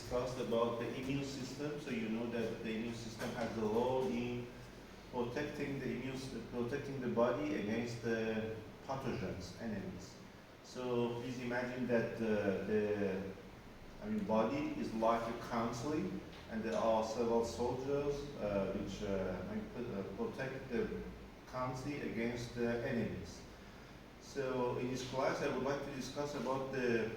discussed about the immune system. So you know that the immune system has a role in protecting the body against the pathogens, enemies. So please imagine that body is like a country, and there are several soldiers which protect the country against the enemies. So in this class, I would like to discuss about the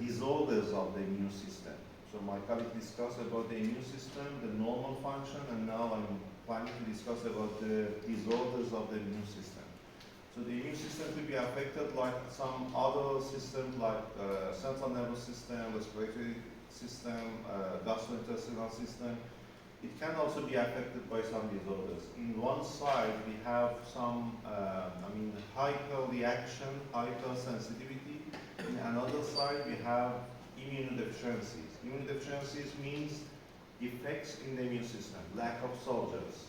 disorders of the immune system. So my colleague discussed about the immune system, the normal function, and now I'm planning to discuss about the disorders of the immune system. So the immune system could be affected like some other systems like central nervous system, respiratory system, gastrointestinal system. It can also be affected by some disorders. In one side, we have some, hyperreaction, hypersensitivity. In another side, we have immunodeficiencies. Immunodeficiencies means defects in the immune system, lack of soldiers.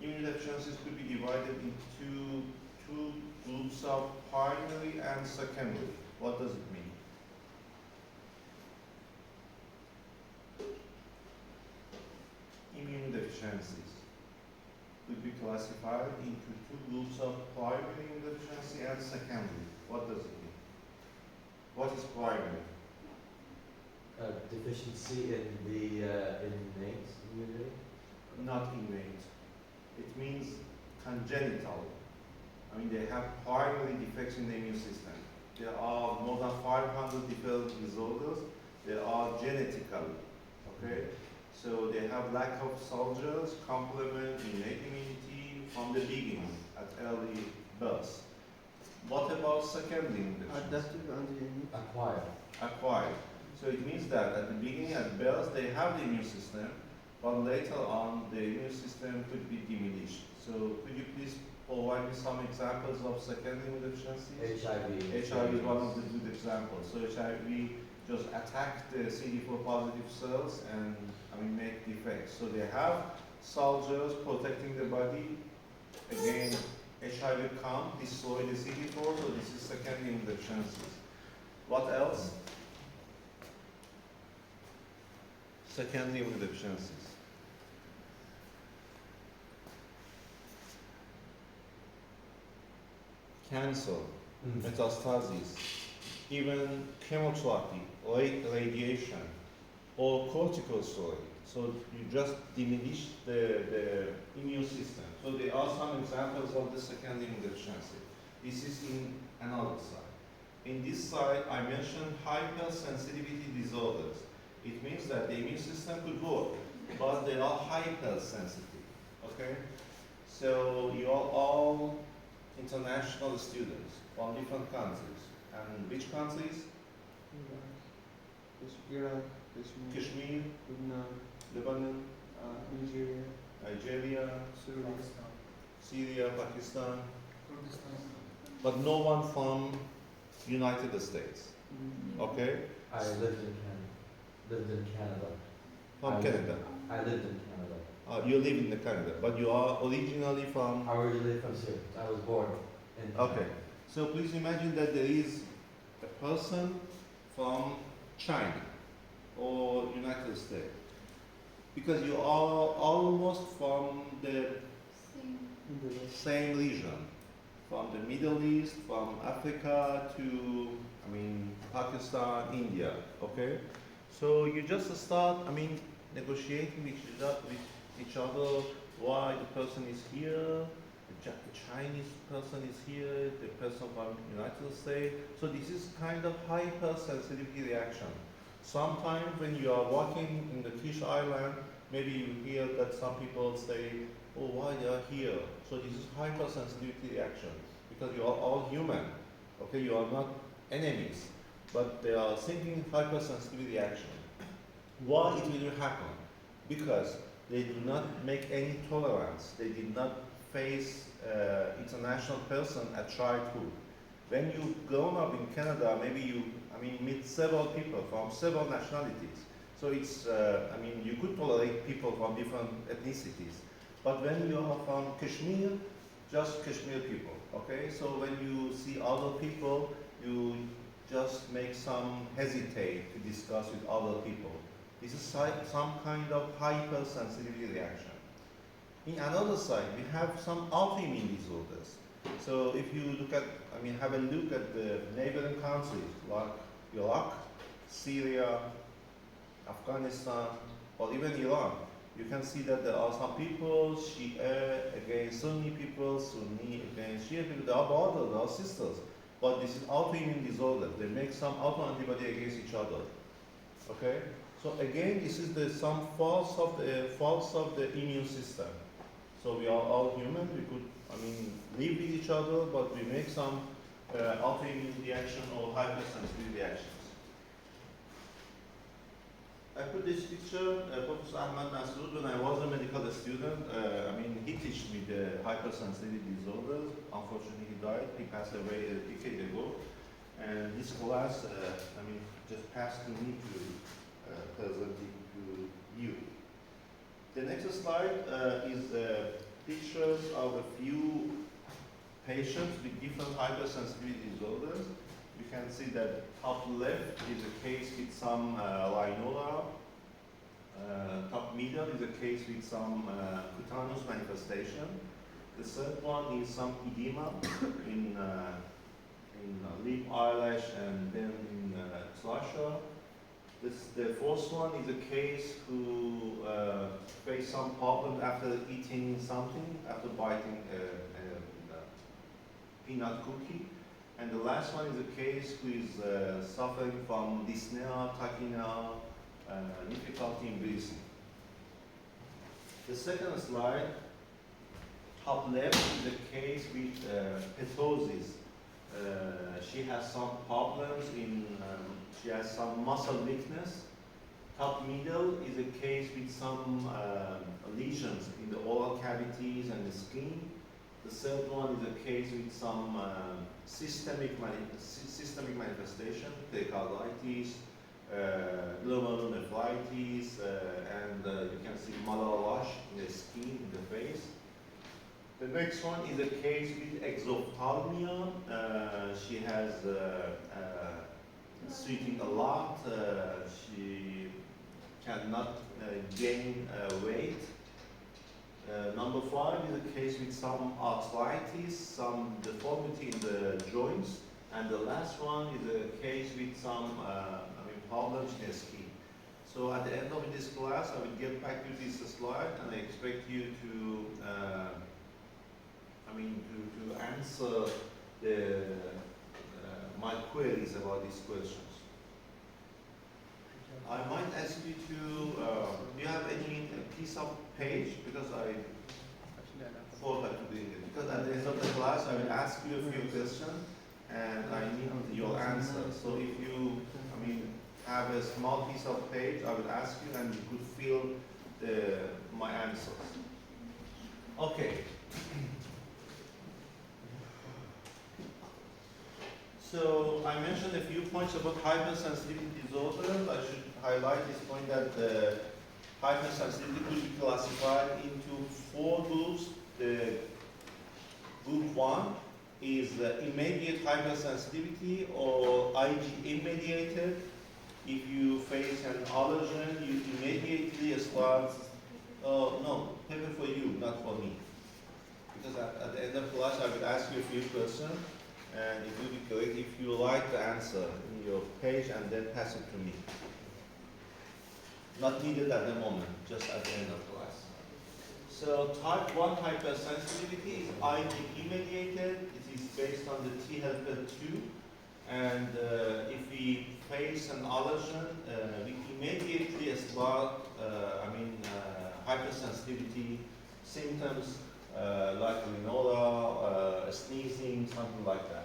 Immunodeficiencies could be divided into two groups of primary and secondary. What does it mean? Immunodeficiencies could be classified into two groups of primary immunodeficiency and secondary. What does it mean? What is primary? Deficiency in the innate immunity? Not innate. It means congenital. They have primary defects in the immune system. There are more than 500 different disorders. They are genetically, okay? So they have lack of soldiers, complement innate immunity from the beginning at early birth. What about secondary immunity? Adaptive anti-immune. Acquired. So it means that at the beginning, at birth, they have the immune system, but later on, the immune system could be diminished. So could you please provide me some examples of secondary immunodeficiencies? HIV. HIV is one of the good examples. So HIV just attack the CD4 positive cells and make defects. So they have soldiers protecting the body against HIV can't destroy the CD4, so this is secondary immunodeficiencies. What else? Secondary immunodeficiencies. Cancer, metastasis, even chemotherapy, radiation, or corticosteroid. So you just diminish the immune system. So there are some examples of the secondary immunodeficiency. This is in another side. In this side, I mentioned hypersensitivity disorders. It means that the immune system could work, but they are hypersensitive. Okay? So you are all international students from different countries. And which countries? Iran, Kashmir, Lebanon, Lebanon, Nigeria, Nigeria, Syria, Syria, Pakistan, but no one from United States. Okay? I lived in Canada. From Canada. I lived in Canada. You live in the Canada, but you are originally from. I originally from Syria. I was born in Canada. Okay. So please imagine that there is a person from China or United States, because you are almost from the same region, from the Middle East, from Africa to, Pakistan, India, okay? So you just start, negotiating with each other why the person is here, the Chinese person is here, the person from United States. So this is kind of hypersensitivity reaction. Sometimes when you are walking in the Kish Island, maybe you hear that some people say, oh, why they are here? So this is hypersensitivity reaction, because you are all human, okay? You are not enemies, but they are thinking hypersensitivity reaction. Why it will happen? Because they do not make any tolerance. They did not face international person at childhood. When you grown up in Canada, maybe you meet several people from several nationalities. So it's, you could tolerate people from different ethnicities. But when you are from Kashmir, just Kashmir people, okay? So when you see other people, you just make some hesitate to discuss with other people. This is some kind of hypersensitivity reaction. In another side, we have some autoimmune disorders. So if you look at, have a look at the neighboring countries like Iraq, Syria, Afghanistan, or even Iran, you can see that there are some people, Shia against Sunni people, Sunni against Shia people. They are brothers, they are sisters. But this is autoimmune disorder. They make some autoantibody against each other. Okay? So again, this is some faults of the immune system. So we are all human. We could, live with each other, but we make some autoimmune reaction or hypersensitivity reactions. I put this picture, Professor Ahmad Nasrud, when I was a medical student, he taught me the hypersensitivity disorders. Unfortunately, he died. He passed away a decade ago. And this class, just passed to me to present it to you. The next slide is pictures of a few patients with different hypersensitivity disorders. You can see that top left is a case with some rhinora. Top middle is a case with some cutaneous manifestation. The third one is some edema in lip, eyelash, and then in trachea. The fourth one is a case who faced some problem after eating something, after biting a peanut cookie. And the last one is a case who is suffering from dyspnea, tachypnea, difficulty in breathing. The second slide, top left, is a case with ptosis. She has some problems she has some muscle weakness. Top middle is a case with some lesions in the oral cavities and the skin. The third one is a case with some systemic manifestation, pericarditis, glomerulonephritis, and you can see Malar rash in the skin, in the face. The next one is a case with exophthalmia. She has sweating a lot. She cannot gain weight. Number 5 is a case with some arthritis, some deformity in the joints, and the last one is a case with some problems in the skin. So at the end of this class, I will get back to this slide, and I expect you to answer my queries about these questions. I might ask you to, do you have any piece of page? Because I forgot to do it. Because at the end of the class, I will ask you a few questions, and I need your answer. So if you, have a small piece of page, I will ask you, and you could fill my answers. Okay. So I mentioned a few points about hypersensitivity disorders. I should highlight this point that hypersensitivity could be classified into 4 groups. The group 1 is immediate hypersensitivity or IgE mediated. If you face an allergen, you immediately start, no, paper for you, not for me. Because at the end of class, I will ask you a few questions. And it would be great if you write the answer in your page and then pass it to me. Not needed at the moment, just at the end of class. So type 1 hypersensitivity is IgE mediated. It is based on the T helper 2. And if we face an allergen, we immediately start, hypersensitivity symptoms like rhinora, sneezing, something like that.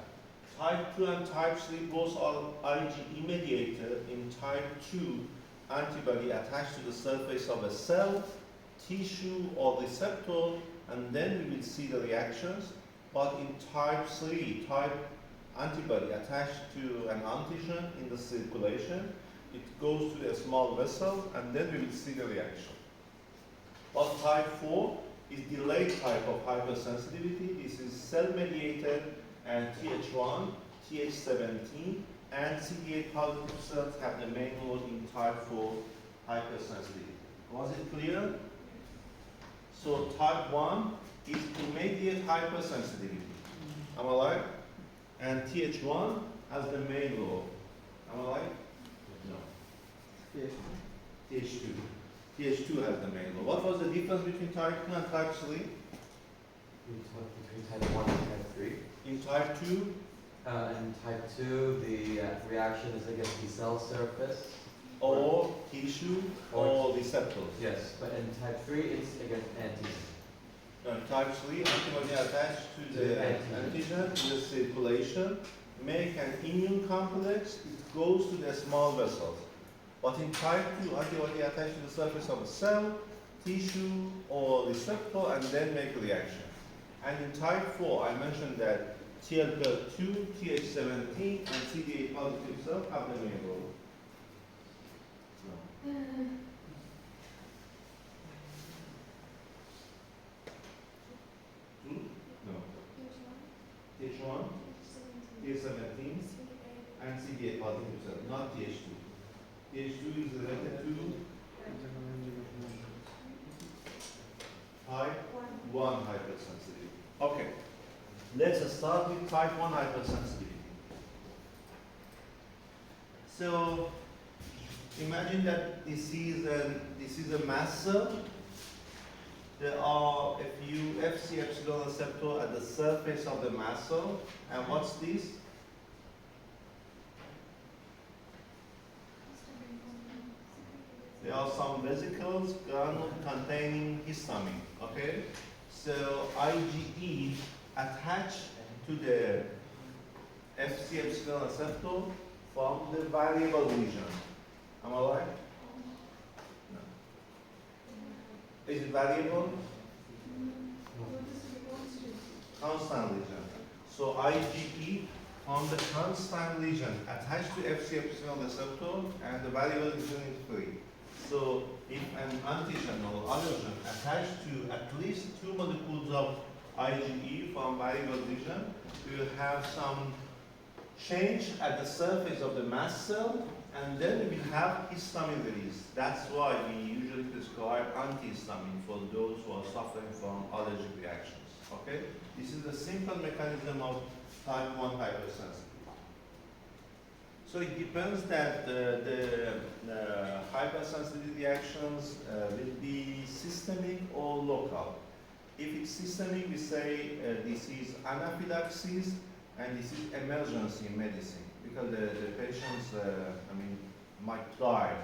Type 2 and type 3 both are IgE mediated. In type 2, antibody attached to the surface of a cell, tissue, or receptor, and then we will see the reactions. But in type 3, antibody attached to an antigen in the circulation, it goes to a small vessel, and then we will see the reaction. But type 4 is delayed type of hypersensitivity. This is cell-mediated, and Th1, Th17, and CD8 positive cells have the main role in type 4 hypersensitivity. Was it clear? So type 1 is immediate hypersensitivity. Am I right? And Th1 has the main lobe. Am I right? No. Yes. Th2. Th2 has the main lobe. What was the difference between type 2 and type 3? Between type 1 and type 3. In type 2, In type 2, the reaction is against the cell surface. or tissue, or receptors. Yes, but in type 3, it's against antigen. No, type 3, antibody attached to the To the antigen. antigen in the circulation, make an immune complex, it goes to the small vessels. But in type 2, antibody attached to the surface of a cell, tissue, or receptor, and then make a reaction. And in type 4, I mentioned that TLP2, Th17, and CD8 positive cells have the main role. No. No. Th1, Th17, and CD8 positive cells, not Th2. Th2 is related to type 1 hypersensitivity. Okay, let's start with type 1 hypersensitivity. So, imagine that this is a mast cell. There are a few Fc epsilon receptor at the surface of the mast cell. And what's this? There are some vesicles, granule containing histamine. Okay? So IgE attached to the Fc epsilon receptor from the variable region. Am I right? No. Is it variable? Constant region. So IgE on the constant region attached to Fc epsilon receptor, and the variable region is free. So if an antigen or allergen attached to at least 2 molecules of IgE from variable region, we will have some change at the surface of the mast cell, and then we will have histamine release. That's why we usually prescribe antihistamine for those who are suffering from allergic reactions. Okay? This is the simple mechanism of type 1 hypersensitivity. So it depends that the hypersensitivity reactions will be systemic or local. If it's systemic, we say this is anaphylaxis and this is emergency medicine, because the patients, might die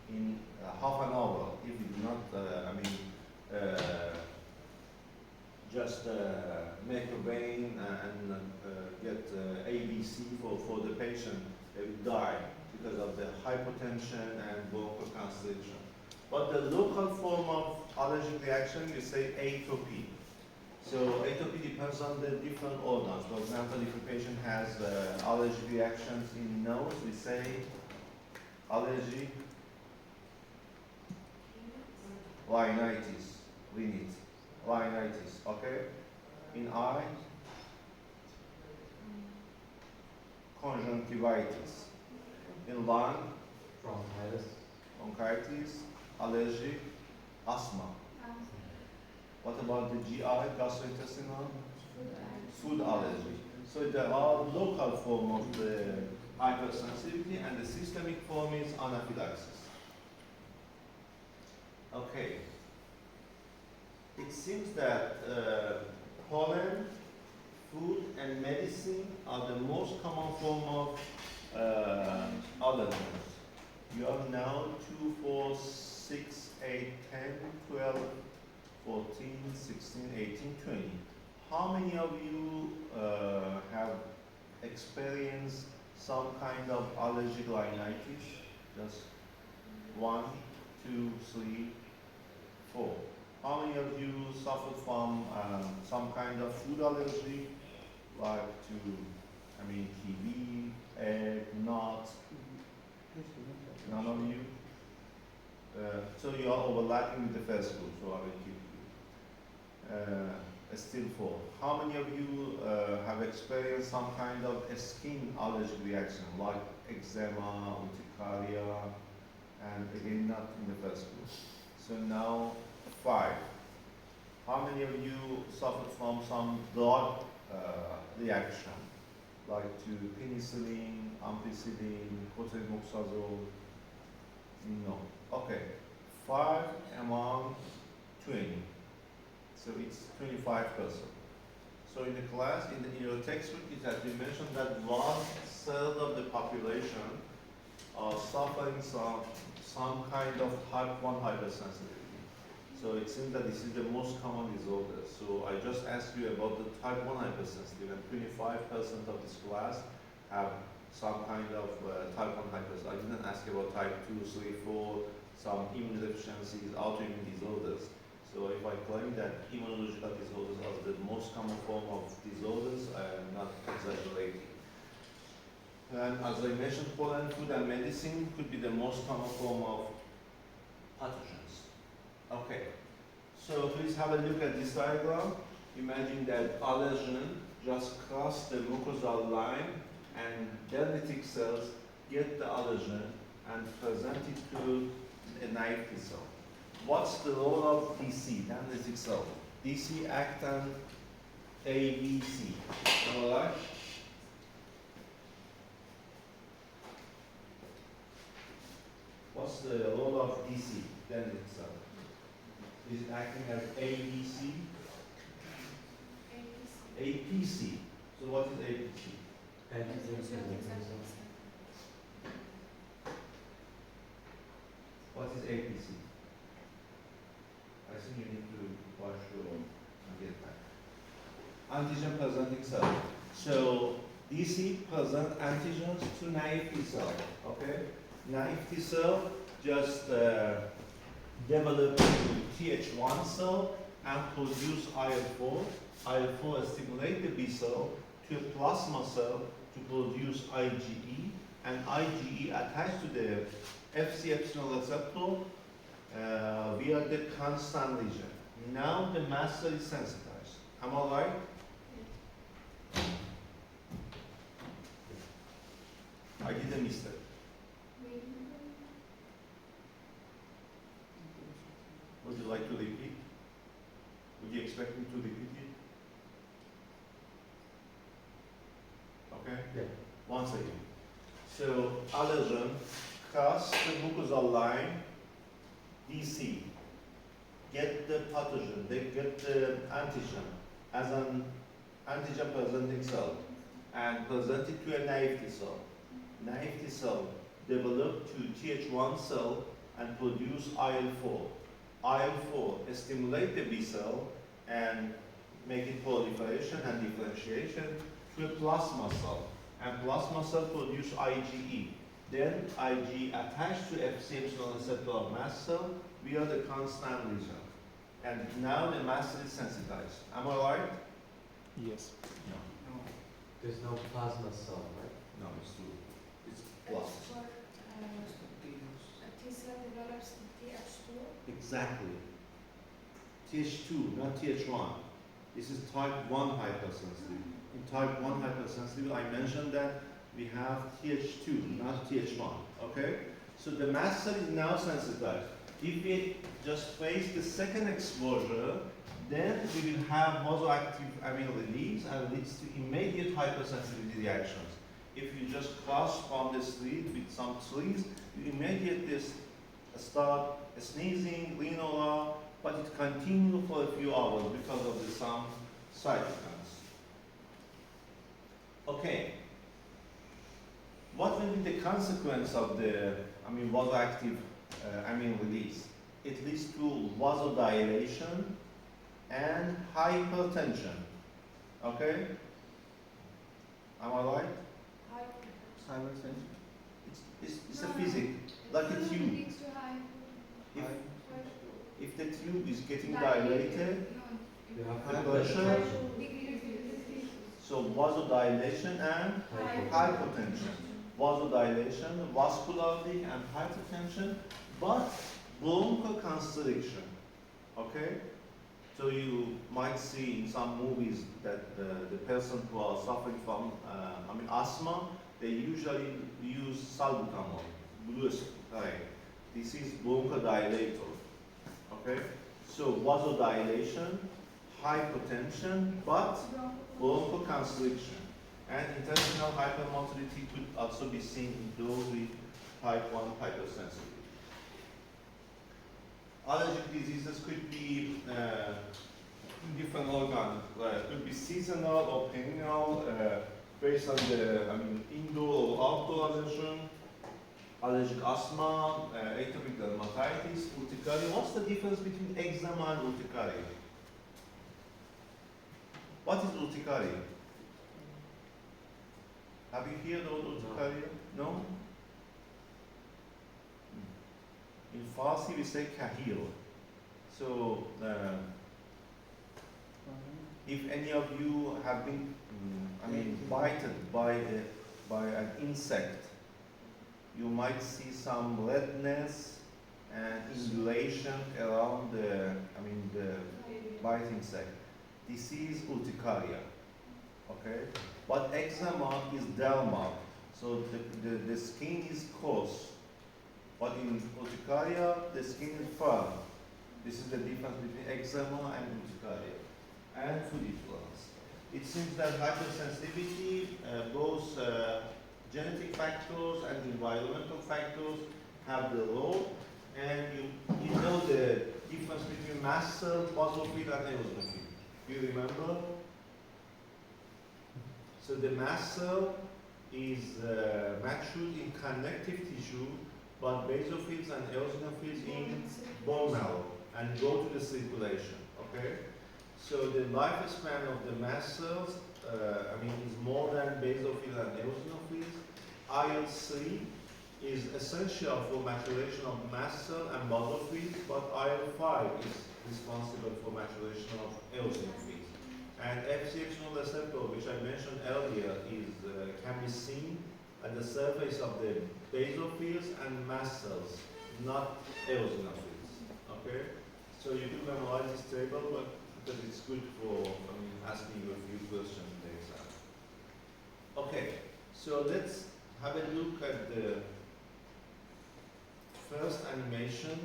in half an hour if we do not, just make a vein and get ABC for the patient. They will die because of the hypotension and bronchoconstriction. But the local form of allergic reaction, you say atopy. So atopy depends on the different organs. For example, if a patient has allergic reactions in nose, we say allergy rhinitis, rhinitis, okay? In eye, conjunctivitis. In lung, bronchitis, allergic, asthma. What about the GI, gastrointestinal? Food allergy. So there are local form of the hypersensitivity, and the systemic form is anaphylaxis. Okay. It seems that pollen, food, and medicine are the most common form of allergens. You have now 2, 4, 6, 8, 10, 12, 14, 16, 18, 20. How many of you have experienced some kind of allergic rhinitis? Just 1, 2, 3, 4. How many of you suffered from some kind of food allergy, like kiwi, egg, nuts? None of you? So you are overlapping with the first group, so I will keep you. Still 4. How many of you have experienced some kind of a skin allergic reaction, like eczema, urticaria, and again not in the first group. So now 5. How many of you suffered from some drug reaction, like to penicillin, ampicillin, cotrimoxazole? No. Okay. 5 among 20. So it's 25%. So in the class, in your textbook, it has been mentioned that 1/3 of the population are suffering some kind of type 1 hypersensitivity. So it seems that this is the most common disorder. So I just asked you about the type 1 hypersensitivity, and 25% of this class have some kind of type 1 hypersensitivity. I didn't ask about type 2, 3, 4, some immune deficiencies, autoimmune disorders. So if I claim that immunological disorders are the most common form of disorders, I am not exaggerating. And as I mentioned, pollen, food, and medicine could be the most common form of pathogens. Okay, so please have a look at this diagram. Imagine that allergen just cross the mucosal line, and dendritic cells get the allergen and present it to a naive T cell. What's the role of DC, dendritic cell? DC act on ABC, all right? What's the role of DC, dendritic cell? Is it acting as ABC? APC. So what is APC? What is APC? I think you need to watch your and get back. Antigen presenting cell. So DC present antigens to naive T cell. Okay? Naive T cell just develop Th1 cell and produce IL-4. IL-4 stimulate the B cell to a plasma cell to produce IgE, and IgE attached to the Fc epsilon receptor via the constant region. Now the mast cell is sensitized. Am I right? I did a mistake. Would you like to repeat? Would you expect me to repeat it? Okay? Yeah. Once again. So allergen cross the mucosal line, DC, get the pathogen, they get the antigen as an antigen presenting cell and present it to a naive T cell. Naive T cell develop to Th1 cell and produce IL-4. IL-4 stimulate the B cell and make it proliferation and differentiation to a plasma cell. And plasma cell produce IgE. Then IgE attached to Fc epsilon receptor of mast cell via the constant region. And now the mast cell is sensitized. Am I right? Yes. No. There's no plasma cell, right? No, it's true. It's plus. T cell develops Th2. Exactly. Th2, not Th1. This is type 1 hypersensitivity. In type 1 hypersensitivity, I mentioned that we have Th2, not Th1. Okay? So the mast cell is now sensitized. If we just face the second exposure, then we will have vasoactive amino release and leads to immediate hypersensitivity reactions. If you just cross from the street with some trees, you immediately start sneezing, rhinorrhea, but it continues for a few hours because of some cytokines. Okay. What will be the consequence of the, vasoactive amine release? It leads to vasodilation and hypertension. Okay? Am I right? It's a physics, like a tube. If the tube is getting dilated, You have the high pressure, so vasodilation and hypertension. Vasodilation, vascularly and hypertension, but bronchoconstriction. Okay? So you might see in some movies that the person who are suffering from asthma, they usually use salbutamol, blue spray. This is bronchodilator. Okay? So vasodilation, hypotension, but bronchoconstriction. And intestinal hypermotility could also be seen in those with type 1 hypersensitivity. Allergic diseases could be different organs, could be seasonal or perennial, based on the indoor or outdoor allergen. Allergic asthma, atopic dermatitis, urticaria. What's the difference between eczema and urticaria? What is urticaria? Have you heard of urticaria? No? In Farsi we say kahil. So, if any of you have been, bitten by an insect, you might see some redness and indulation around the bite insect. This is urticaria, okay? But eczema is dermal, so the skin is coarse. But in urticaria, the skin is firm. This is the difference between eczema and urticaria. And food intolerance. It seems that hypersensitivity, both genetic factors and environmental factors have the role, and you know the difference between mast cell, basophil, and eosinophil. Do you remember? So the mast cell is matured in connective tissue, but basophils and eosinophils in bone marrow and go to the circulation. Okay. So the lifespan of the mast cells, is more than basophil and eosinophils. IL-3 is essential for maturation of mast cell and basophils, but IL-5 is responsible for maturation of eosinophils. And FCH1 receptor, which I mentioned earlier, can be seen at the surface of the basophils and mast cells, not eosinophils. Okay? So you can memorize this table, but because it's good for asking you a few questions in the exam. Okay, so let's have a look at the first animation.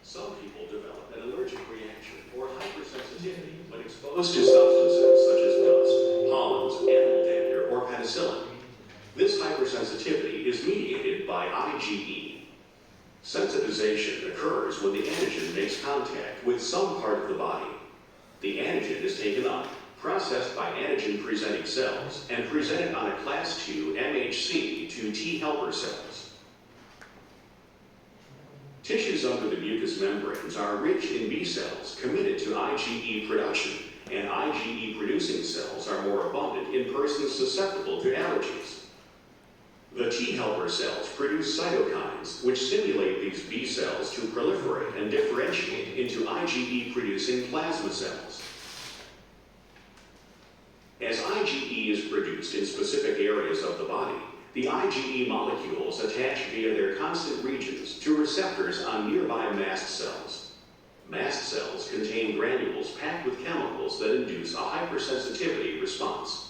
Some people develop an allergic reaction or hypersensitivity when exposed to substances such as dust, pollens, animal dander, or penicillin. This hypersensitivity is mediated by IgE. Sensitization occurs when the antigen makes contact with some part of the body. The antigen is taken up, processed by antigen-presenting cells, and presented on a class II MHC to T helper cells. Tissues under the mucous membranes are rich in B cells committed to IgE production, and IgE-producing cells are more abundant in persons susceptible to allergies. The T helper cells produce cytokines, which stimulate these B cells to proliferate and differentiate into IgE-producing plasma cells. As IgE is produced in specific areas of the body, the IgE molecules attach via their constant regions to receptors on nearby mast cells. Mast cells contain granules packed with chemicals that induce a hypersensitivity response.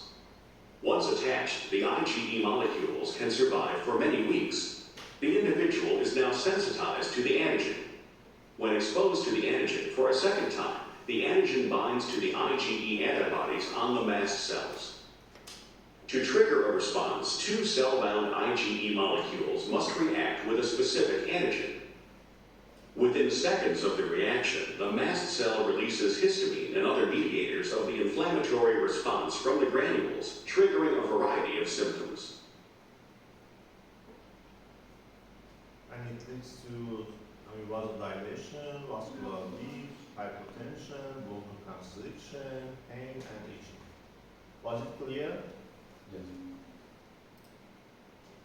Once attached, the IgE molecules can survive for many weeks. The individual is now sensitized to the antigen. When exposed to the antigen for a second time, the antigen binds to the IgE antibodies on the mast cells. To trigger a response, two cell-bound IgE molecules must react with a specific antigen. Within seconds of the reaction, the mast cell releases histamine and other mediators of the inflammatory response from the granules, triggering a variety of symptoms. And it leads to vasodilation, vascular leak, hypotension, bronchoconstriction, pain, and itching. Was it clear? Yes.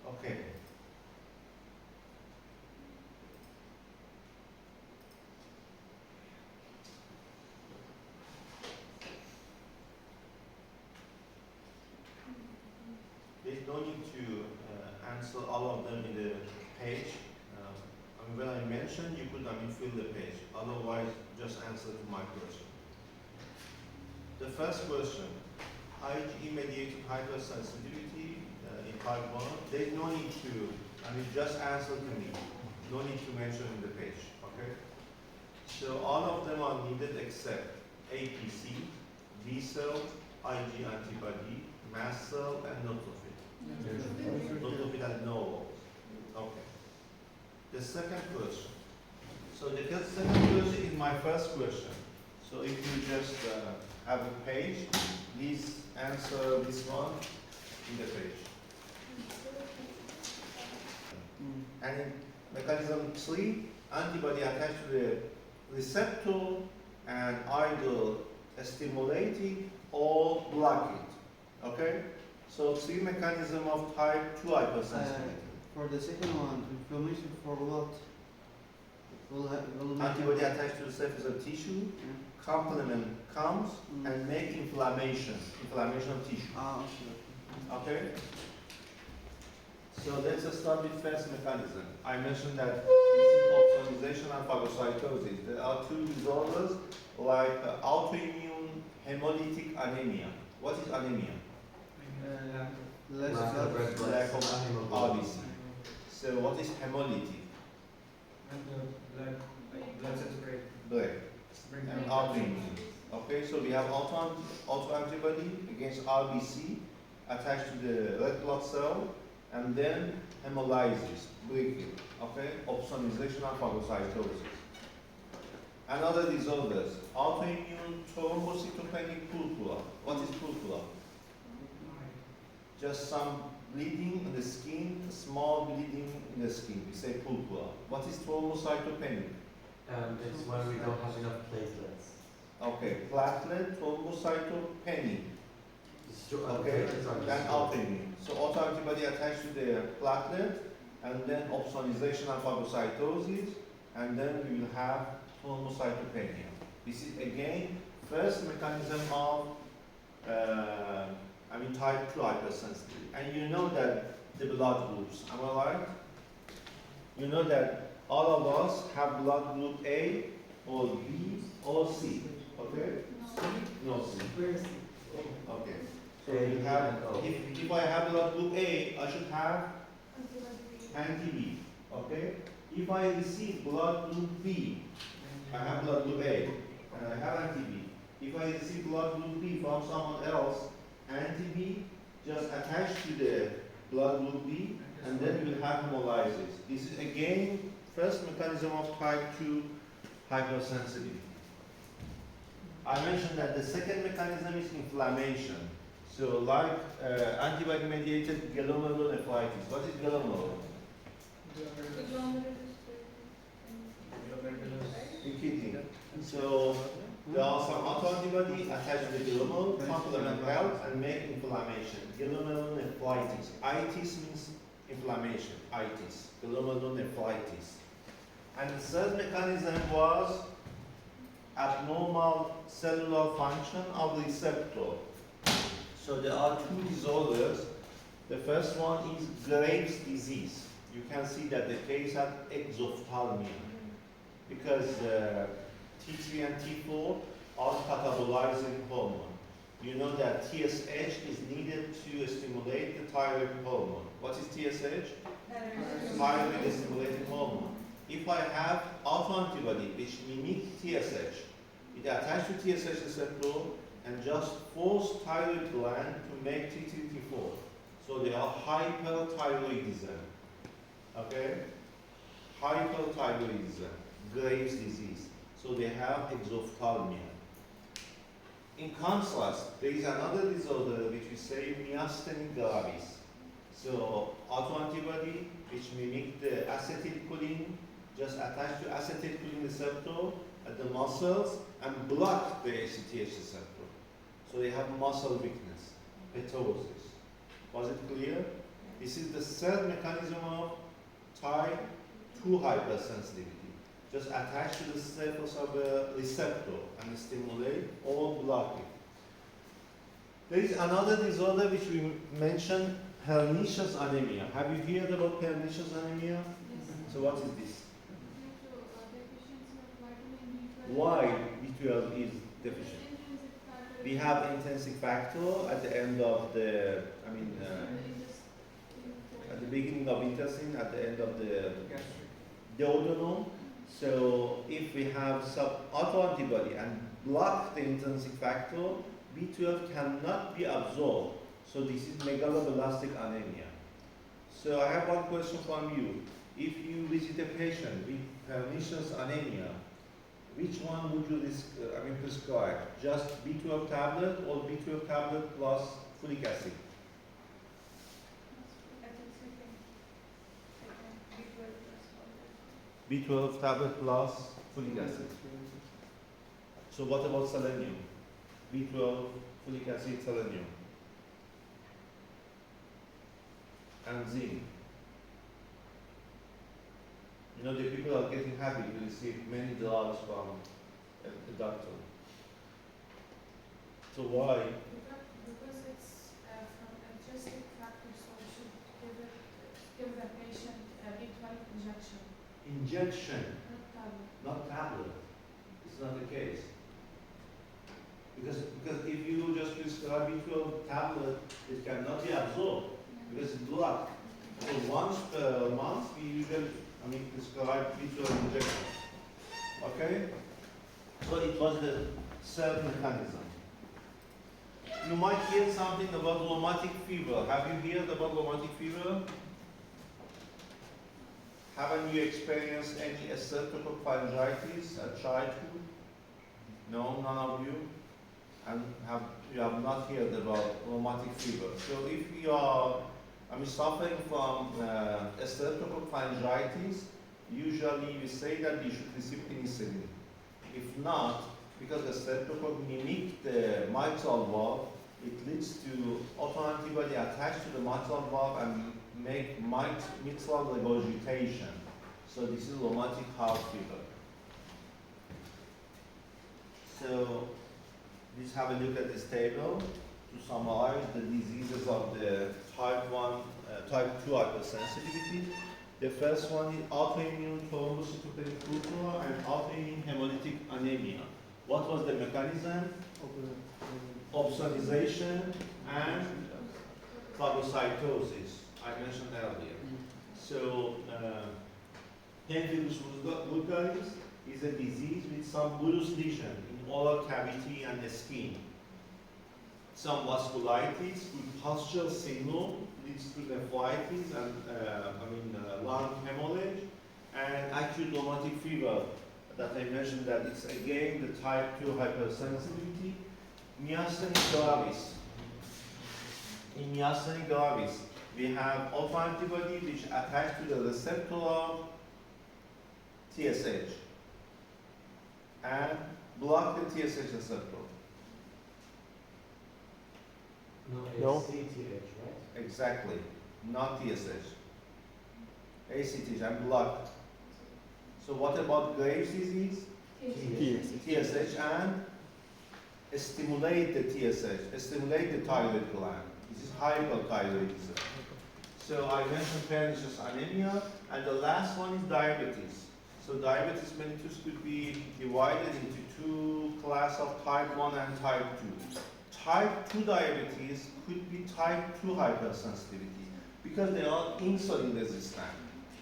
Okay. There's no need to answer all of them in the page. When I mentioned, you could fill the page. Otherwise, just answer to my question. the first question, IgE mediated hypersensitivity in type 1, there's no need to, I mean, just answer to me. No need to mention in the page, okay? So all of them are needed except APC, B cell, Ig antibody, mast cell, and neutrophil. Neutrophil and no walls. Okay. The second question. So the second question is my first question. So if you just have a page, please answer this one in the page. And in mechanism 3, antibody attached to the receptor and either stimulating or block it. Okay? So 3 mechanism of type 2 hypersensitivity. For the second one, inflammation for what? Will make Antibody attached to the surface of tissue, complement comes and make inflammation of tissue. Ah, okay. Okay? So let's start with first mechanism. I mentioned that this is opsonization and phagocytosis. There are 2 disorders like autoimmune hemolytic anemia. What is anemia? Less Lack of red blood Lack of cell hemoglobin. RBC. So what is hemolytic? Blood cells break. Black. And autoimmune. Okay, so we have autoantibody against RBC attached to the red blood cell, and then hemolysis, breaking. Okay, opsonization and phagocytosis. Another disorders, autoimmune thrombocytopenic purpura. What is purpura? Just some bleeding in the skin, small bleeding in the skin. We say purpura. What is thrombocytopenic? It's when we don't have enough platelets. Okay, platelet, thrombocytopenic. Okay, Platelets are and autoimmune. So autoantibody attached to the platelet, and then opsonization and phagocytosis, and then we will have thrombocytopenia. This is again first mechanism of type 2 hypersensitivity. And you know that the blood groups, am I right? You know that all of us have blood group A or B or C. Okay? No C. Okay. So you have, if I have blood group A, I should have anti-B. Okay? If I receive blood group B, I have blood group A, and I have anti-B. If I receive blood group B from someone else, anti-B just attached to the blood group B, and then you will have hemolysis. This is again first mechanism of type 2 hypersensitivity. I mentioned that the second mechanism is inflammation. So like antibody-mediated glomerulonephritis. What is glomerular? In kidney. So there are some autoantibody attached to the glomerule, complement help and make inflammation. Glomerulonephritis. Itis means inflammation. Itis. Glomerulonephritis. And the third mechanism was abnormal cellular function of the receptor. So there are 2 disorders. The first one is Graves' disease. You can see that the case had exophthalmia because T3 and T4 are catabolizing hormone. You know that TSH is needed to stimulate the thyroid hormone. What is TSH? Thyroid stimulating hormone. If I have autoantibody which mimic TSH, it attaches to TSH receptor and just force thyroid gland to make T3, T4. So they are hyperthyroidism. Okay? Hyperthyroidism, Graves' disease. So they have exophthalmia. In contrast, there is another disorder which we say myasthenia gravis. So autoantibody which mimic the acetylcholine, just attach to acetylcholine receptor at the muscles and block the ACTH receptor. So they have muscle weakness, ptosis. Was it clear? This is the third mechanism of type 2 hypersensitivity. Just attach to the surface of a receptor and stimulate or block it. There is another disorder which we mentioned, pernicious anemia. Have you heard about pernicious anemia? So what is this? Why B12 is deficient? We have intrinsic factor at the end of the, at the beginning of intestine, at the end of the duodenum. So if we have some autoantibody and block the intrinsic factor, B12 cannot be absorbed. So this is megaloblastic anemia. So I have one question from you. If you visit a patient with pernicious anemia, which one would you prescribe? Just B12 tablet or B12 tablet plus folic acid? B12 tablet plus folic acid. So what about selenium? B12, folic acid, selenium. And zinc. You know, the people are getting happy to receive many drugs from a doctor. So why? Because it's from intrinsic factor, so we should give the patient a B12 injection, Injection, not tablet. not tablet. It's not the case. Because if you just prescribe B12 tablet, it cannot be absorbed because it's blocked. So once per month, we usually prescribe B12 injection. Okay? So it was the third mechanism. You might hear something about rheumatic fever. Have you heard about rheumatic fever? Haven't you experienced any streptococcal at childhood? No, none of you? And you have not heard about rheumatic fever. So if you are suffering from streptococcal, usually we say that you should receive penicillin. If not, because the streptococcus mimic the mitral valve, it leads to autoantibody attached to the mitral valve and make mitral regurgitation. So this is rheumatic heart fever. So let's have a look at this table to summarize the diseases of the type 2 hypersensitivity. The first one is autoimmune thrombocytopenic purpura and autoimmune hemolytic anemia. What was the mechanism? Opsonization and phagocytosis, I mentioned earlier. So, pemphigus vulgaris is a disease with some bullous lesion in oral cavity and the skin. Some vasculitis with postural syndrome leads to nephritis and lung hemorrhage, and acute rheumatic fever that I mentioned that it's again the type 2 hypersensitivity. Myasthenia gravis. In myasthenia gravis, we have autoantibody which attach to the receptor of TSH and block the TSH receptor. No, ACTH, right? Exactly, not TSH. ACTH and block. So what about Graves' disease? TSH and stimulate the TSH, stimulate the thyroid gland. This is hypothyroidism. So I mentioned pernicious anemia, and the last one is diabetes. So diabetes mellitus could be divided into two classes of type 1 and type 2. Type 2 diabetes could be type 2 hypersensitivity because they are insulin resistant.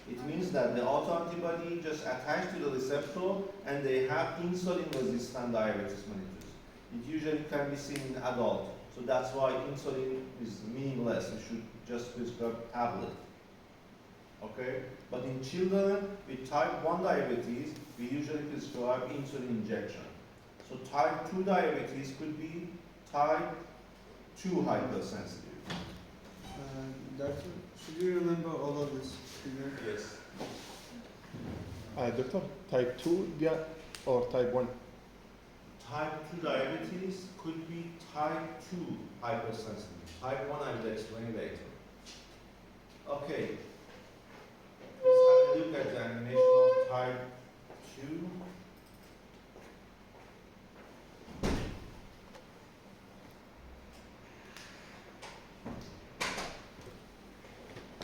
It means that the autoantibody just attached to the receptor and they have insulin resistant diabetes mellitus. It usually can be seen in adults, so that's why insulin is meaningless. You should just prescribe tablet. Okay? But in children with type 1 diabetes, we usually prescribe insulin injection. So type 2 diabetes could be type 2 hypersensitive. Doctor, should you remember all of this? Yes. Doctor, type 2 or type 1? Type 2 diabetes could be type 2 hypersensitive. Type 1 I will explain later. Okay. Let's have a look at the animation of type 2.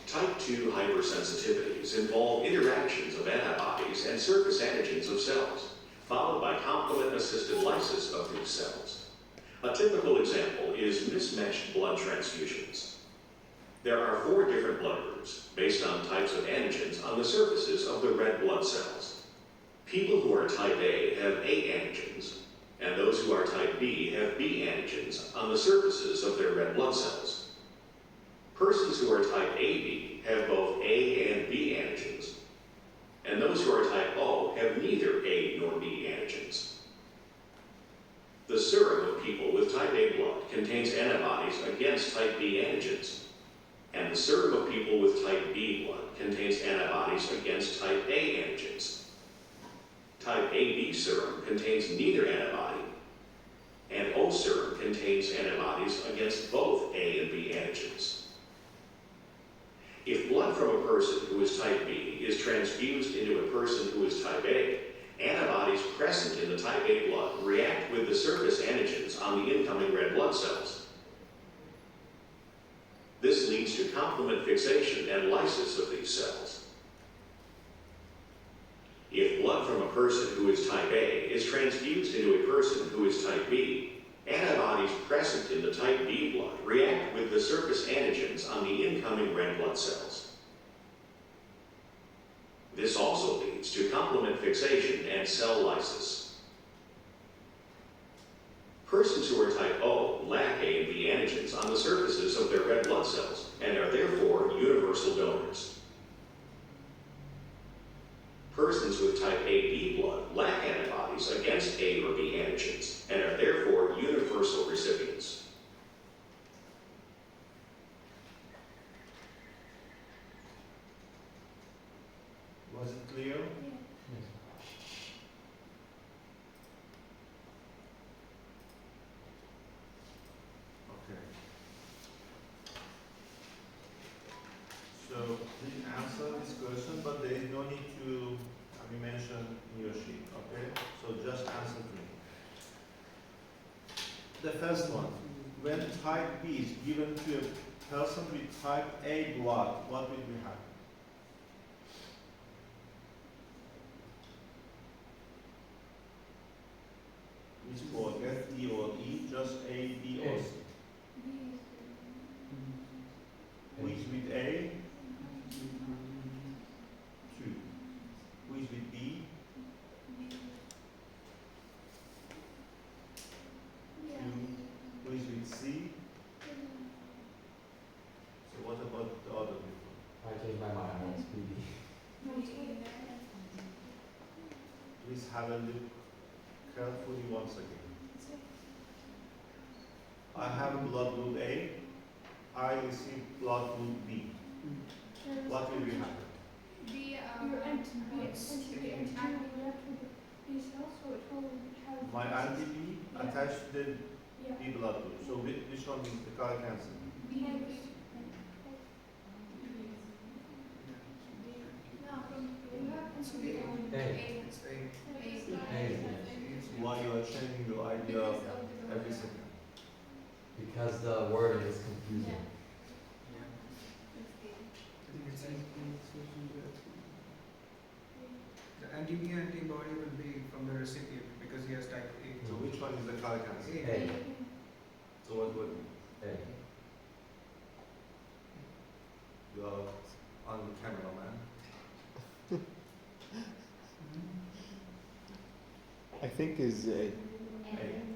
Type 2 hypersensitivities involve interactions of antibodies and surface antigens of cells, followed by complement-assisted lysis of these cells. A typical example is mismatched blood transfusions. There are 4 different blood groups based on types of antigens on the surfaces of the red blood cells. People who are type A have A antigens, and those who are type B have B antigens on the surfaces of their red blood cells. Persons who are type AB have both A and B antigens, and those who are type O have neither A nor B antigens. The serum of people with type A blood contains antibodies against type B antigens, and the serum of people with type B blood contains antibodies against type A antigens. Type AB serum contains neither antibody, and O serum contains antibodies against both A and B antigens. If blood from a person who is type B is transfused into a person who is type A, antibodies present in the type A blood react with the surface antigens on the incoming red blood cells. This leads to complement fixation and lysis of these cells. If blood from a person who is type A is transfused into a person who is type B, antibodies present in the type B blood react with the surface antigens on the incoming red blood cells. This also leads to complement fixation and cell lysis. Persons who are type O lack A and B antigens on the surfaces of their red blood cells and are therefore universal donors. Persons with type AB blood lack antibodies against A or B antigens and are therefore universal recipients. Was it clear? Okay. So please answer this question, but there is no need to mention in your sheet, okay? So just answer to me. The first one, when type B is given to a person with type A blood, what will we have? Which for F, D, or E, just A, B, or C. Which with A? 2. Which with B? 2. Which with C? So what about the other people? I changed my mind, it's BB. Please have a look carefully once again. I have a blood group A. I receive blood group B. What will be happen? Your antibody My anti-B attached to the B blood group. So which one is the correct answer? Why you are changing your idea of every second? Because the wording is confusing. I think it's the anti-B antibody will be from the recipient because he has type A. So which one is the correct answer? A. So what would A. you are on the camera, man? I think is A. A.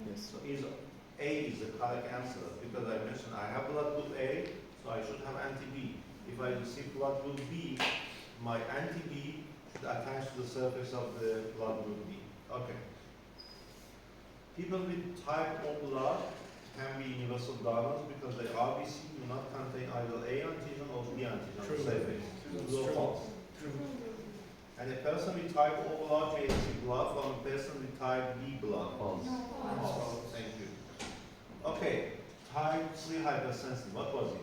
Yes. So A is the correct answer because I mentioned I have blood group A, so I should have anti-B. If I receive blood group B, my anti-B should attach to the surface of the blood group B. Okay. People with type O blood can be universal donors because the RBC do not contain either A antigen or B antigen on the surface. True or false? And a person with type O blood may receive blood from a person with type B blood. False. False. Thank you. Okay, type 3 hypersensitive, what was it?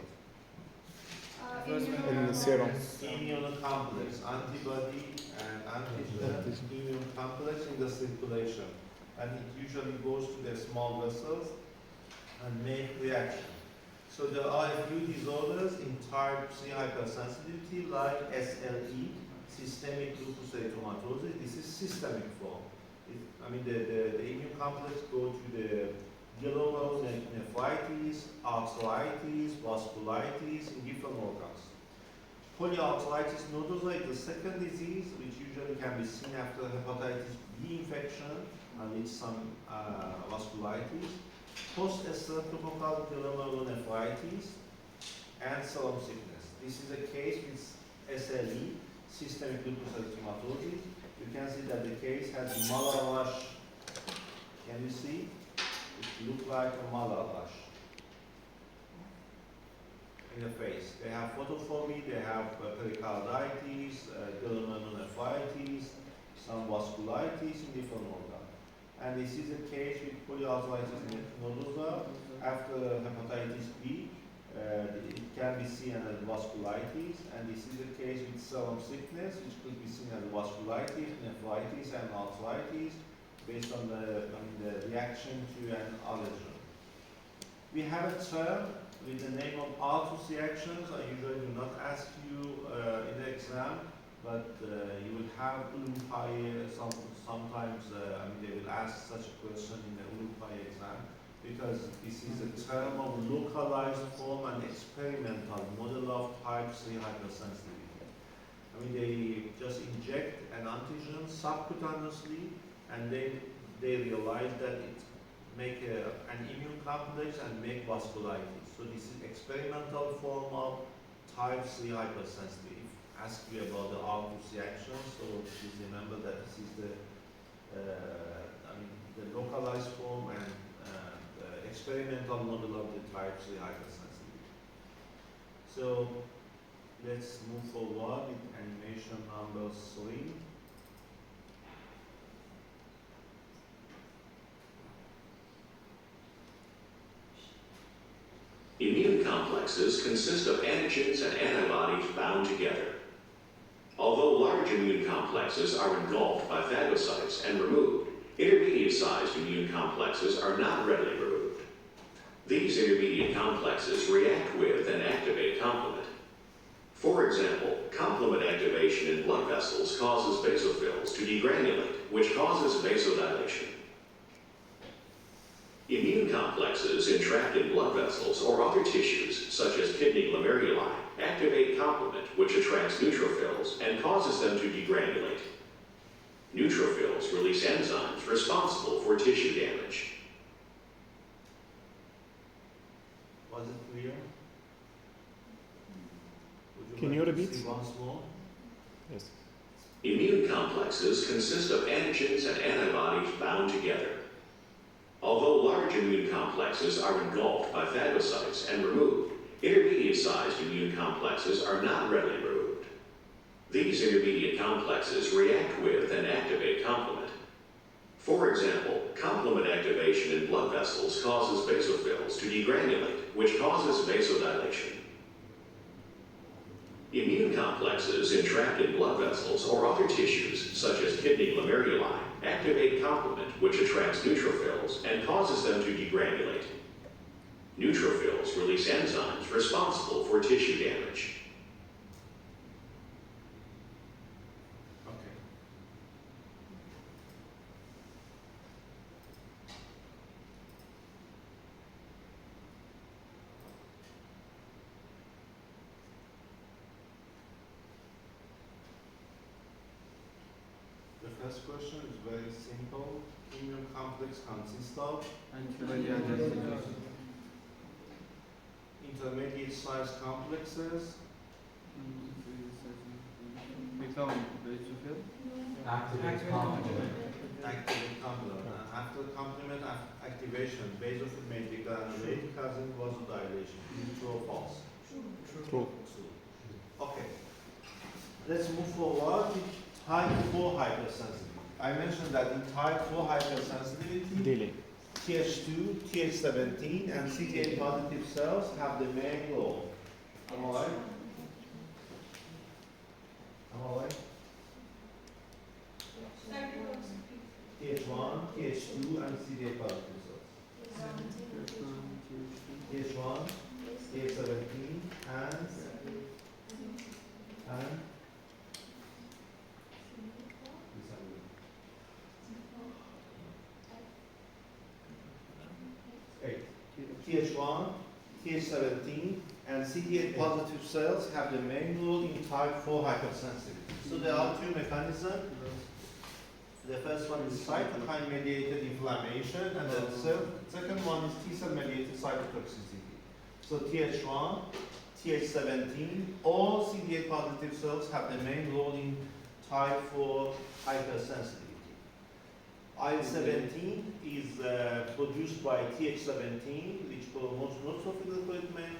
In the serum. Immune complex, antibody and antigen immune complex in the circulation. And it usually goes to the small vessels and make reaction. So there are a few disorders in type 3 hypersensitivity like SLE, systemic lupus erythematosus. This is systemic form. The immune complex go to the glomerulonephritis, arthritis, vasculitis in different organs. Polyarthritis nodosa is the second disease, which usually can be seen after hepatitis B infection and with some vasculitis. Post-streptococcal glomerulonephritis and serum sickness. This is a case with SLE, systemic lupus erythematosus. You can see that the case has malar rash. Can you see? It looks like a malar rash in the face. They have photophobia, they have pericarditis, glomerulonephritis, some vasculitis in different organs. And this is a case with polyarthritis nodosa after hepatitis B. It can be seen as vasculitis, and this is a case with serum sickness, which could be seen as vasculitis, nephritis, and arthritis, based on the reaction to an allergen. We have a term with the name of Artus reactions. I usually do not ask you in the exam, but you will have Ulum-Paye sometimes. They will ask such a question in the Ulum-Paye exam, because this is a term of localized form and experimental model of type 3 hypersensitivity. They just inject an antigen subcutaneously, and then they realize that it make an immune complex and make vasculitis. So this is experimental form of type 3 hypersensitivity. Ask you about the Artus reaction, so please remember that this is the localized form and experimental model of the type 3 hypersensitivity. So let's move forward with animation number 3. Immune complexes consist of antigens and antibodies bound together. Although large immune complexes are engulfed by phagocytes and removed, intermediate-sized immune complexes are not readily removed. These intermediate complexes react with and activate complement. For example, complement activation in blood vessels causes basophils to degranulate, which causes vasodilation. Immune complexes entrapped in blood vessels or other tissues, such as kidney glomeruli, activate complement, which attracts neutrophils and causes them to degranulate. Neutrophils release enzymes responsible for tissue damage. Was it clear? Would Can you like to repeat? see once more? Yes. Immune complexes consist of antigens and antibodies bound together. Although large immune complexes are engulfed by phagocytes and removed, intermediate-sized immune complexes are not readily removed. These intermediate complexes react with and activate complement. For example, complement activation in blood vessels causes basophils to degranulate, which causes vasodilation. Immune complexes entrapped in blood vessels or other tissues, such as kidney glomeruli, activate complement, which attracts neutrophils and causes them to degranulate. Neutrophils release enzymes responsible for tissue damage. Okay. The first question is very simple. Immune complex consists of intermediate sized complexes, Activate complement. activate complement, and after complement activation, basophil may degranulate, causing vasodilation. True or false? True. True. Okay. Let's move forward with type 4 hypersensitivity. I mentioned that in type 4 hypersensitivity, Delay. Th2, Th17, and CD8 positive cells have the main role. Am I right? Am I right? Th1, Th2, and CD8 positive cells. Th1, Th17, and Th1, Th17, and CD8 positive cells have the main role in type 4 hypersensitivity. So there are two mechanisms. The first one is cytokine-mediated inflammation, and the second one is T-cell-mediated cytotoxicity. So Th1, Th17, all CD8 positive cells have the main role in type 4 hypersensitivity. IL-17 is produced by Th17, which promotes neutrophil recruitment.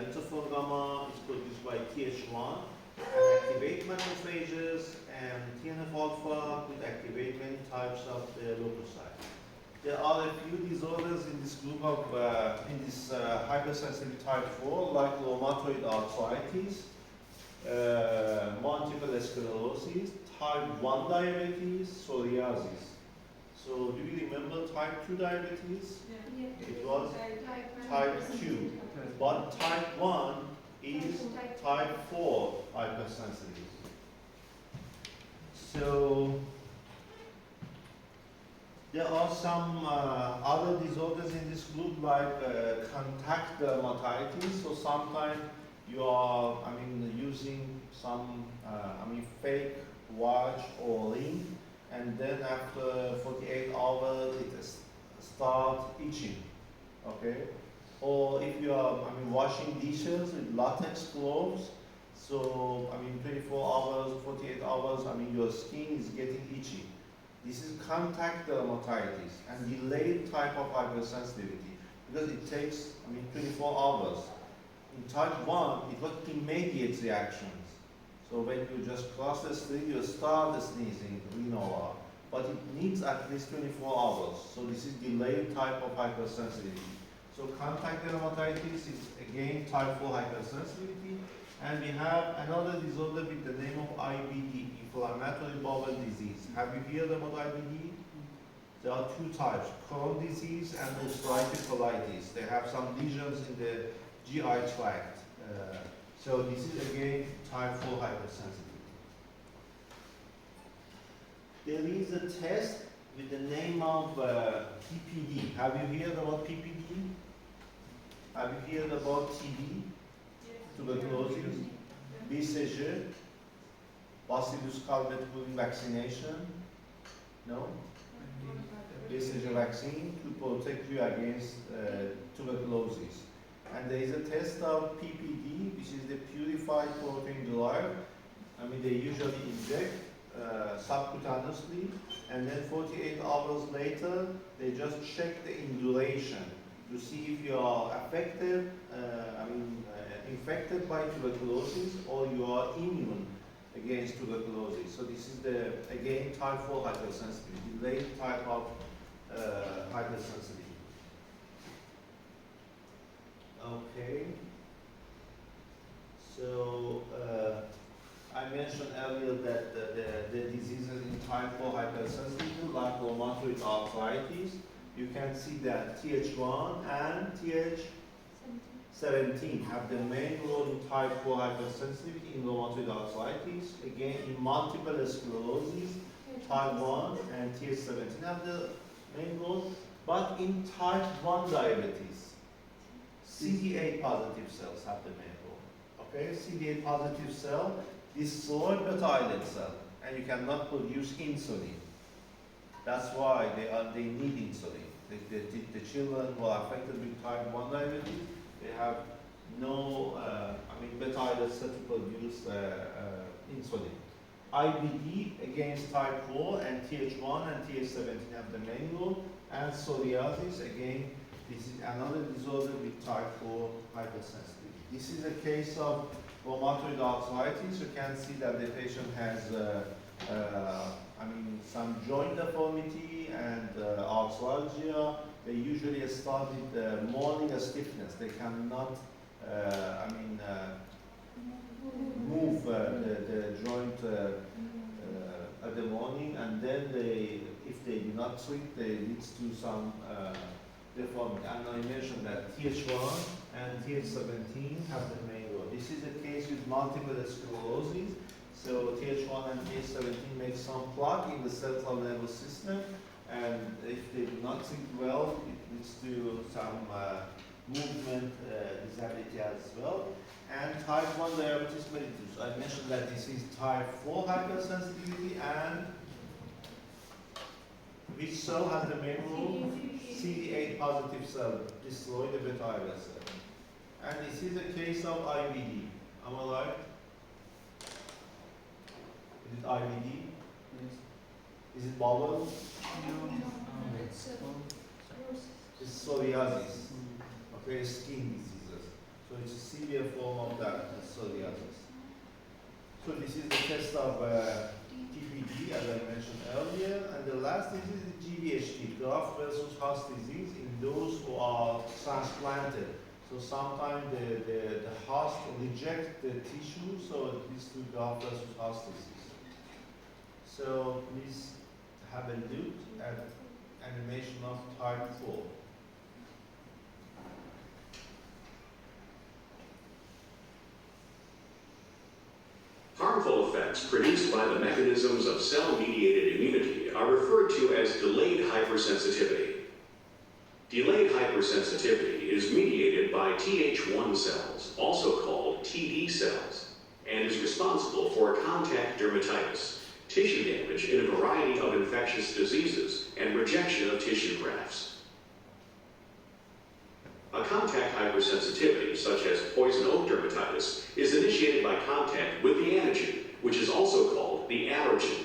Interferon gamma is produced by Th1 and activate macrophages, and TNF-alpha could activate many types of the leukocytes. There are a few disorders in this group of, hypersensitivity type 4, like rheumatoid arthritis, multiple sclerosis, type 1 diabetes, psoriasis. So do you remember type 2 diabetes? It was type 2, but type 1 is type 4 hypersensitivity. So there are some other disorders in this group, like contact dermatitis. So sometimes you are, using some, fake watch or ring, and then after 48 hours it start itching, okay? Or if you are, washing dishes with latex gloves, so, 24 hours, 48 hours, your skin is getting itchy. This is contact dermatitis and delayed type of hypersensitivity, because it takes, 24 hours. In type 1, it was immediate reactions. So when you just cross the street, you start sneezing, but it needs at least 24 hours. So this is delayed type of hypersensitivity. So contact dermatitis is again type 4 hypersensitivity. And we have another disorder with the name of IBD, inflammatory bowel disease. Have you heard about IBD? There are two types, Crohn's disease and ulcerative colitis. They have some lesions in the GI tract. So this is again type 4 hypersensitivity. There is a test with the name of PPD. Have you heard about PPD? Have you heard about TB? Tuberculosis, BCG, Bacillus calmette-guerin vaccination? No? BCG vaccine to protect you against tuberculosis. And there is a test of PPD, which is the purified protein derived. They usually inject subcutaneously, and then 48 hours later, they just check the induration to see if you are affected, infected by tuberculosis, or you are immune against tuberculosis. So this is the, again, type 4 hypersensitivity, delayed type of hypersensitivity. Okay. So I mentioned earlier that the diseases in type 4 hypersensitivity, like rheumatoid arthritis, you can see that Th1 and Th17 have the main role in type 4 hypersensitivity in rheumatoid arthritis. Again, in multiple sclerosis, type 1 and Th17 have the main role. But in type 1 diabetes, CD8 positive cells have the main role. Okay, CD8 positive cell destroy beta islet cell, and you cannot produce insulin. That's why they need insulin. The children who are affected with type 1 diabetes, they have no, beta islet cell to produce insulin. IBD against type 4, and Th1 and Th17 have the main role, and psoriasis, again, this is another disorder with type 4 hypersensitivity. This is a case of rheumatoid arthritis. You can see that the patient has some joint deformity and arthralgia. They usually start with morning stiffness. They cannot, move the joint at the morning, and then if they do not treat, they leads to some deformity. And I mentioned that Th1 and Th17 have the main role. This is a case with multiple sclerosis. So Th1 and Th17 make some plaque in the central nervous system, and if they do not treat well, it leads to some movement disability as well. And type 1 diabetes mellitus. I mentioned that this is type 4 hypersensitivity, and which cell has the main role? CD8 positive cell, destroy the beta islet cell. And this is a case of IBD. Am I right? Is it IBD? Is it bowel? It's cirrhosis. It's psoriasis. Okay, skin diseases. So it's a severe form of that, psoriasis. So this is the test of TPD, as I mentioned earlier. And the last disease is GVHD, graft versus host disease, in those who are transplanted. So sometimes the host reject the tissue, so it leads to graft versus host disease. So please have a look at animation of type 4. Harmful effects produced by the mechanisms of cell-mediated immunity are referred to as delayed hypersensitivity. Delayed hypersensitivity is mediated by Th1 cells, also called TD cells, and is responsible for contact dermatitis, tissue damage in a variety of infectious diseases, and rejection of tissue grafts. A contact hypersensitivity, such as poison oak dermatitis, is initiated by contact with the antigen, which is also called the allergen.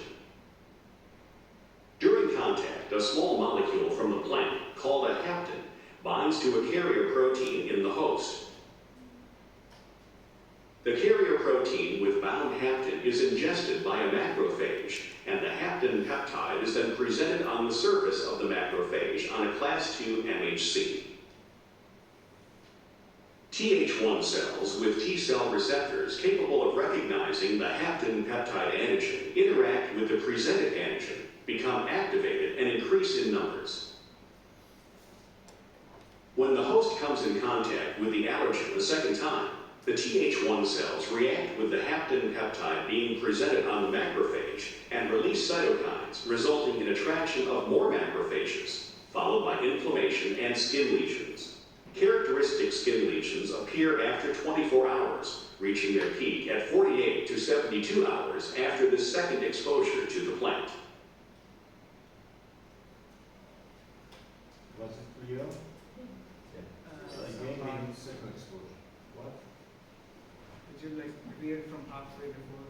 During contact, a small molecule from the plant, called a hapten, binds to a carrier protein in the host. The carrier protein with bound hapten is ingested by a macrophage, and the hapten peptide is then presented on the surface of the macrophage on a class II MHC. Th1 cells with T cell receptors capable of recognizing the hapten peptide antigen interact with the presented antigen, become activated, and increase in numbers. When the host comes in contact with the allergen the second time, the Th1 cells react with the hapten peptide being presented on the macrophage and release cytokines, resulting in attraction of more macrophages, followed by inflammation and skin lesions. Characteristic skin lesions appear after 24 hours, reaching their peak at 48 to 72 hours after the second exposure to the plant. Was it clear? So again, we need second exposure. What? Could you like repeat it from halfway before?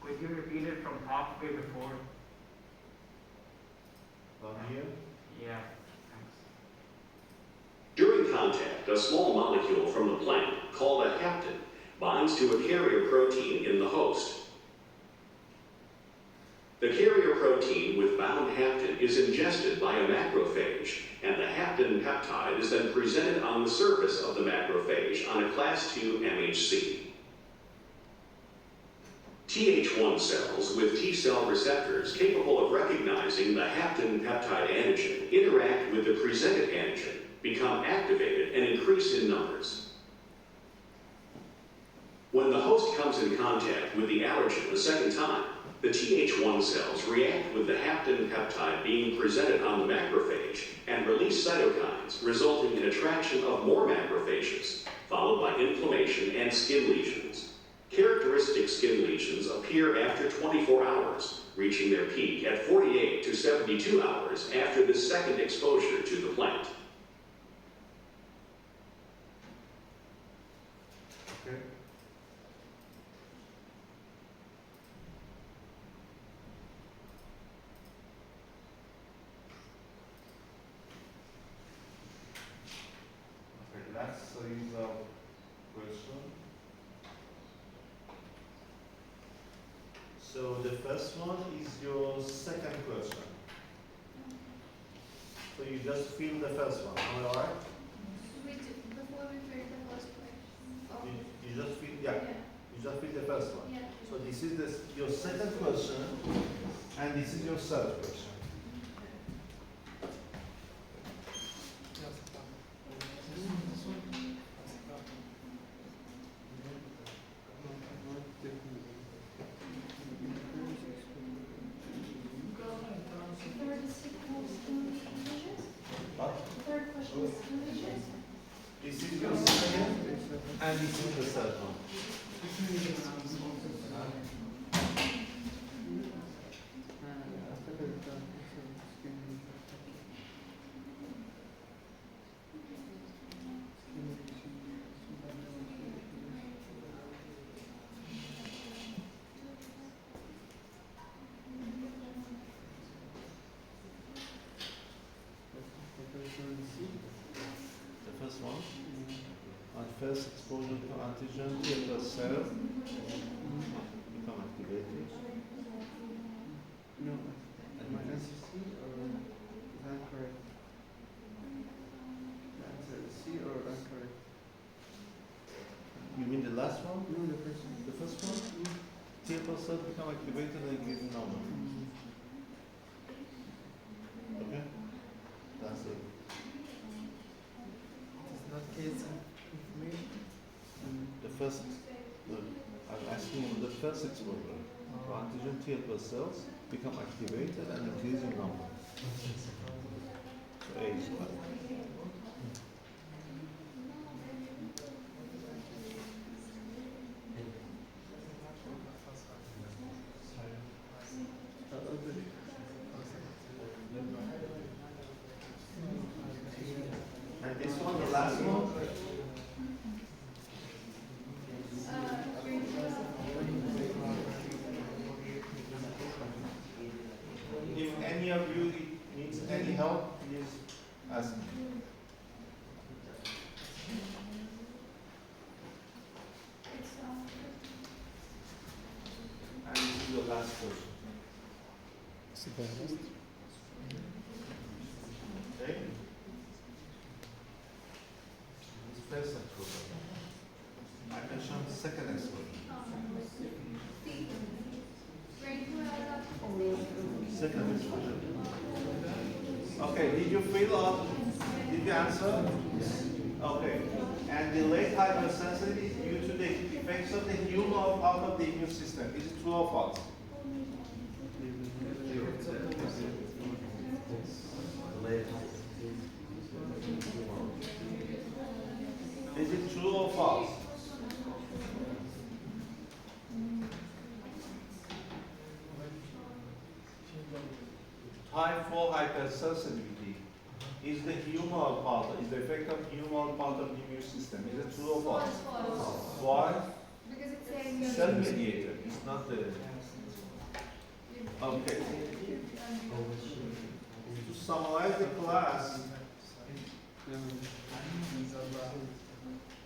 Could you repeat it from halfway before? From here? Yeah, thanks. During contact, a small molecule from the plant, called a hapten, binds to a carrier protein in the host. The carrier protein with bound hapten is ingested by a macrophage, and the hapten peptide is then presented on the surface of the macrophage on a class II MHC. Th1 cells with T cell receptors capable of recognizing the hapten peptide antigen interact with the presented antigen, become activated, and increase in numbers. When the host comes in contact with the allergen the second time, the Th1 cells react with the hapten peptide being presented on the macrophage and release cytokines, resulting in attraction of more macrophages, followed by inflammation and skin lesions. Characteristic skin lesions appear after 24 hours, reaching their peak at 48 to 72 hours after the second exposure to the plant. Okay. Okay, last series of questions. So the first one is your second question. So you just fill the first one, am I right? Before we fill the first question. You just fill, yeah, you just fill the first one. Yeah. So this is your second question, and this is your third question. Third question. This is your second, and this is the third one. The first one, on first exposure to antigen, the cell become activated. No, my answer C or is that correct? The answer is C or incorrect? You mean the last one? No, the first one. The first one? T cells become activated and give number. Okay? That's it. It's not case information. The first, I'm asking you the first exposure. To antigen T helper cells become activated and increase in number. So A is one. And this one, the last one? If any of you needs any help, please ask me. And this is the last question. Okay? This first exposure. I mentioned the second exposure. Second exposure. Okay, did you fill up? Did you answer? Yes. Okay. And the late hypersensitivity is due to the effects of the humoral part of the immune system. Is it true or false? Is it true or false? Type 4 hypersensitivity is the humoral part, is the effect of humoral part of the immune system. Is it true or false? Why? Because it's saying Cell-mediated. It's not the. Okay. To summarize the class,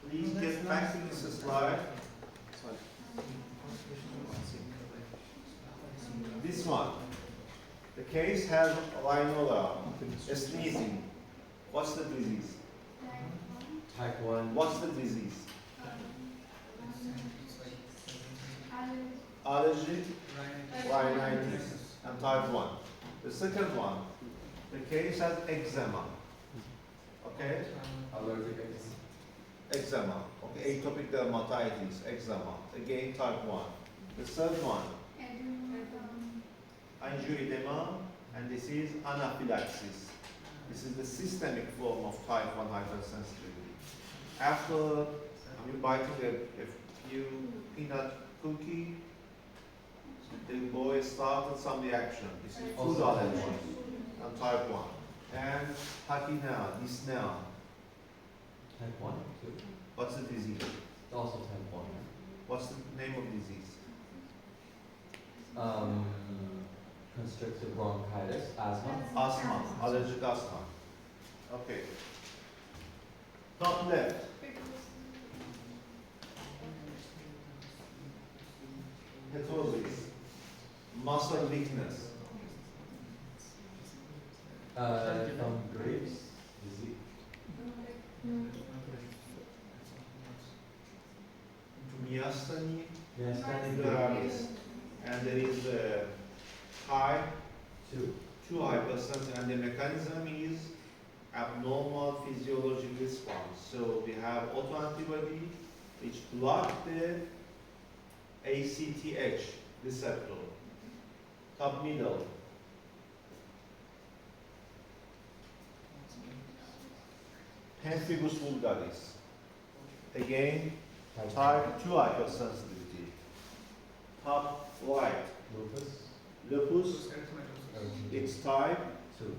please get back to this slide. This one. The case has rhinola, sneezing. What's the disease? Type 1. What's the disease? Allergy, rhinitis, and type 1. The second one, the case has eczema. Okay? Allergic Eczema. Okay, atopic dermatitis, eczema. Again, type 1. The third one, angioedema, and this is anaphylaxis. This is the systemic form of type 1 hypersensitivity. After you biting a few peanut cookie, the boy started some reaction. This is food allergy and type 1. And tachypnea, dyspnea. Type 1, 2. What's the disease? It's also type 1. What's the name of disease? Constrictive bronchitis, asthma. Asthma, allergic asthma. Okay. Top left. Heterosis, muscle weakness, From Graves' disease. myasthenia Myasthenia gravis, and there is a type 2. 2 hypersensitivity, and the mechanism is abnormal physiologic response. So we have autoantibody which block the ACTH receptor. Top middle. pemphigus vulgaris. Again, type 2 hypersensitivity. Top right, Lupus? lupus, Erythematosus. it's type, 2,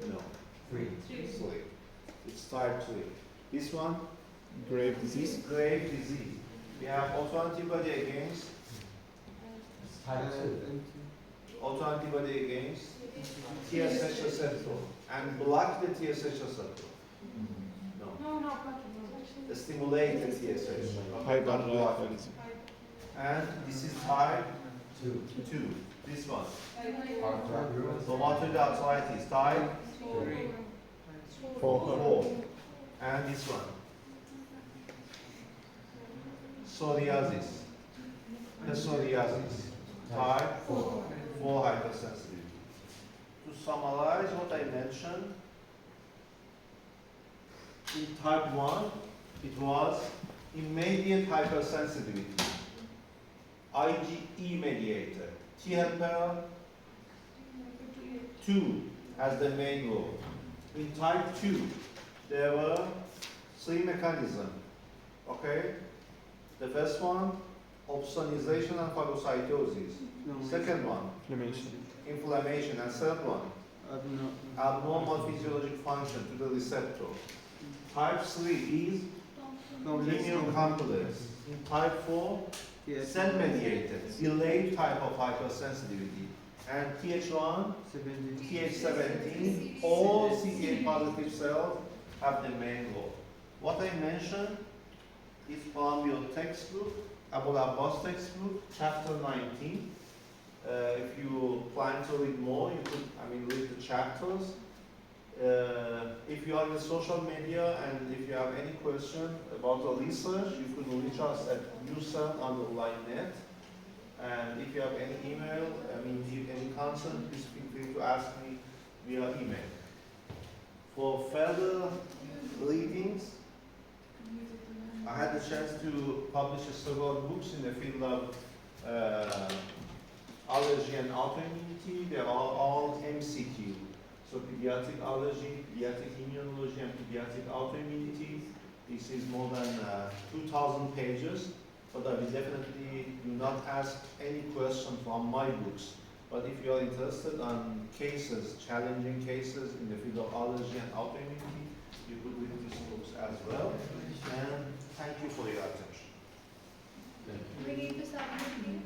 no, 3. 3. It's type 3. This one, Grave disease? grave disease. We have autoantibody against, It's type 2. autoantibody against TSH receptor and block the TSH receptor. No, No, no, but. stimulate the TSH. High not blood block it. alcoholism. And this is type 2. 2. This one. Arthritis? Rheumatoid arthritis, type 3. 4. And this one. Psoriasis. Psoriasis, type 4 hypersensitivity. To summarize what I mentioned, in type 1, it was immediate hypersensitivity, IgE mediator, T helper 2 as the main role. In type 2, there were 3 mechanisms. Okay? The first one, opsonization and phagocytosis. Second one, Inflammation. inflammation. And third one, abnormal physiologic function to the receptor. Type 3 is immune complex. In type 4, cell mediated, delayed type of hypersensitivity. And Th1, Th17, all CD8 positive cells have the main role. What I mentioned is from your textbook, Abu Abbas textbook, chapter 19. If you plan to read more, you could, read the chapters. If you are in social media and if you have any question about the research, you could reach us at ucell_net. And if you have any email, any concern, please feel free to ask me via email. For further readings, I had the chance to publish several books in the field of allergy and autoimmunity. They are all MCQ. So pediatric allergy, pediatric immunology, and pediatric autoimmunity. This is more than 2,000 pages, but I will definitely do not ask any question from my books. But if you are interested on cases, challenging cases in the field of allergy and autoimmunity, you could read these books as well. And thank you for your attention. Thank you. We need to submit